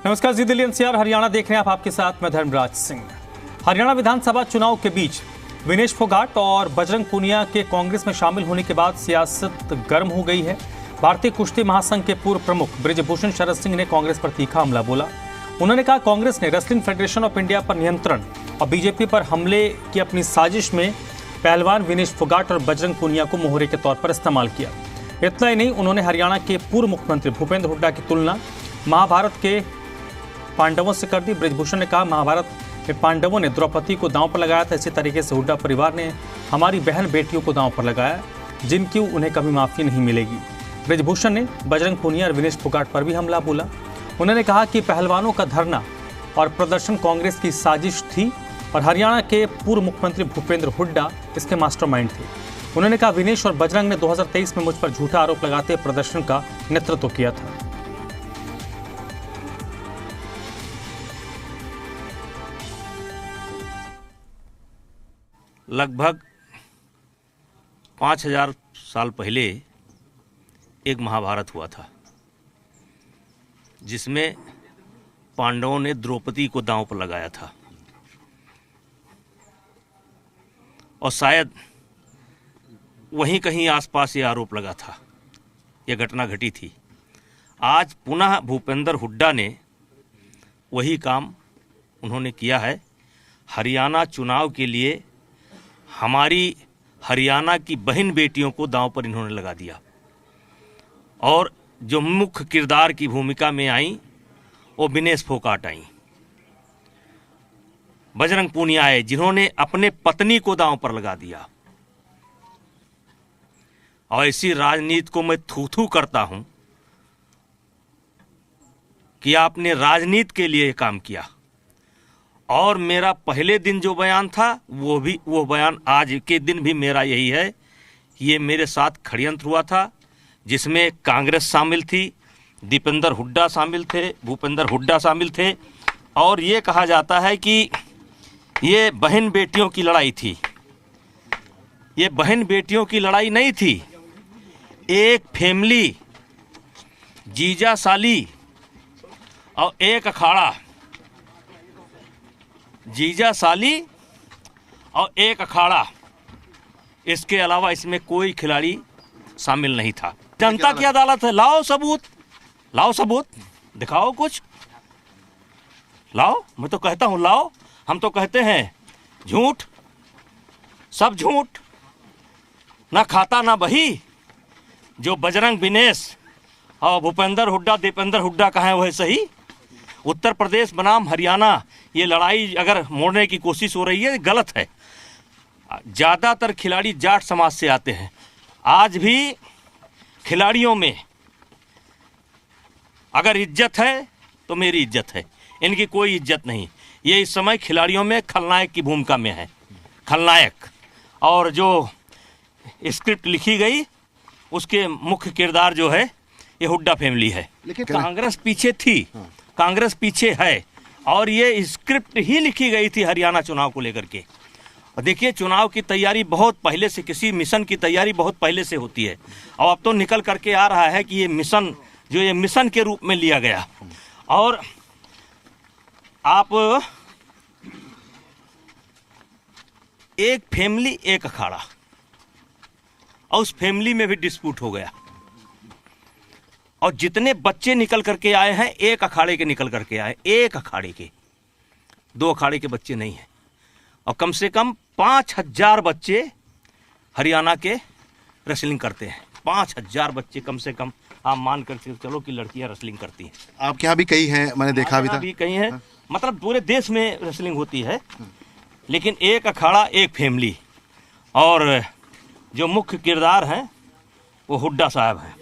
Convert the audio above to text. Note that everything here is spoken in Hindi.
नमस्कार, जी दिल्ली एनसीआर हरियाणा देख रहे हैं आप। आपके साथ मैं धर्मराज सिंह। हरियाणा विधानसभा चुनाव के बीच विनेश फोगाट और बजरंग पूनिया के कांग्रेस में शामिल होने के बाद सियासत गर्म हो गई है। भारतीय कुश्ती महासंघ के पूर्व प्रमुख बृजभूषण शरद सिंह ने कांग्रेस पर तीखा हमला बोला। उन्होंने कहा कांग्रेस ने रेसलिंग फेडरेशन ऑफ इंडिया पर नियंत्रण और बीजेपी पर हमले की अपनी साजिश में पहलवान विनेश फोगाट और बजरंग पूनिया को मोहरे के तौर पर इस्तेमाल किया। इतना ही नहीं, उन्होंने हरियाणा के पूर्व मुख्यमंत्री भूपेंद्र हुड्डा की तुलना महाभारत के पांडवों से कर दी। बृजभूषण ने कहा महाभारत में पांडवों ने द्रौपदी को दांव पर लगाया था, इसी तरीके से हुड्डा परिवार ने हमारी बहन बेटियों को दांव पर लगाया, जिनकी उन्हें कभी माफ़ी नहीं मिलेगी। बृजभूषण ने बजरंग पूनिया और विनेश फोगाट पर भी हमला बोला। उन्होंने कहा कि पहलवानों का धरना और प्रदर्शन कांग्रेस की साजिश थी और हरियाणा के पूर्व मुख्यमंत्री भूपेंद्र हुड्डा इसके मास्टरमाइंड थे। उन्होंने कहा विनेश और बजरंग ने 2023 में मुझ पर झूठा आरोप लगाते प्रदर्शन का नेतृत्व किया था। लगभग 5000 साल पहले एक महाभारत हुआ था, जिसमें पांडवों ने द्रौपदी को दांव पर लगाया था और शायद वहीं कहीं आसपास ये आरोप लगा था, यह घटना घटी थी। आज पुनः भूपेंद्र हुड्डा ने वही काम उन्होंने किया है। हरियाणा चुनाव के लिए हमारी हरियाणा की बहन बेटियों को दांव पर इन्होंने लगा दिया और जो मुख्य किरदार की भूमिका में आई वो विनेश फोगाट आई, बजरंग पूनिया आए, जिन्होंने अपने पत्नी को दांव पर लगा दिया। और इसी राजनीति को मैं थू-थू करता हूं कि आपने राजनीति के लिए काम किया। और मेरा पहले दिन जो बयान था वो बयान आज के दिन भी मेरा यही है। ये मेरे साथ षड्यंत्र हुआ था, जिसमें कांग्रेस शामिल थी, दीपेंद्र हुड्डा शामिल थे, भूपेंद्र हुड्डा शामिल थे। और ये कहा जाता है कि ये बहन बेटियों की लड़ाई थी। ये बहन बेटियों की लड़ाई नहीं थी। एक फैमिली, जीजा साली और एक अखाड़ा, जीजा साली और एक अखाड़ा, इसके अलावा इसमें कोई खिलाड़ी शामिल नहीं था। जनता की अदालत है, लाओ सबूत, लाओ सबूत, दिखाओ कुछ, लाओ। मैं तो कहता हूं लाओ। हम तो कहते हैं झूठ, सब झूठ, ना खाता ना बही। जो बजरंग विनेश और भूपेंद्र हुड्डा दीपेंद्र हुड्डा कहा है वह सही। उत्तर प्रदेश बनाम हरियाणा ये लड़ाई अगर मोड़ने की कोशिश हो रही है, गलत है। ज़्यादातर खिलाड़ी जाट समाज से आते हैं। आज भी खिलाड़ियों में अगर इज्जत है तो मेरी इज्जत है, इनकी कोई इज्जत नहीं। ये इस समय खिलाड़ियों में खलनायक की भूमिका में है, खलनायक। और जो स्क्रिप्ट लिखी गई उसके मुख्य किरदार जो है ये हुड्डा फैमिली है। लेकिन कांग्रेस पीछे थी, कांग्रेस पीछे है और ये स्क्रिप्ट ही लिखी गई थी हरियाणा चुनाव को लेकर के। और देखिए, चुनाव की तैयारी बहुत पहले से, किसी मिशन की तैयारी बहुत पहले से होती है। और अब तो निकल करके आ रहा है कि ये मिशन जो ये मिशन के रूप में लिया गया। और आप एक फैमिली एक अखाड़ा, और उस फैमिली में भी डिस्प्यूट हो गया। और जितने बच्चे निकल करके आए हैं, एक अखाड़े के निकल करके आए, एक अखाड़े के, दो अखाड़े के बच्चे नहीं हैं। और कम से कम 5000 बच्चे हरियाणा के रेसलिंग करते हैं। 5000 बच्चे कम से कम आप मान कर चलो कि लड़कियां रेसलिंग करती हैं। आपके यहाँ भी कई हैं, मैंने देखा भी था। भी कई हैं, मतलब पूरे देश में रेसलिंग होती है। लेकिन एक अखाड़ा एक फैमिली, और जो मुख्य किरदार हैं वो हुड्डा साहब हैं।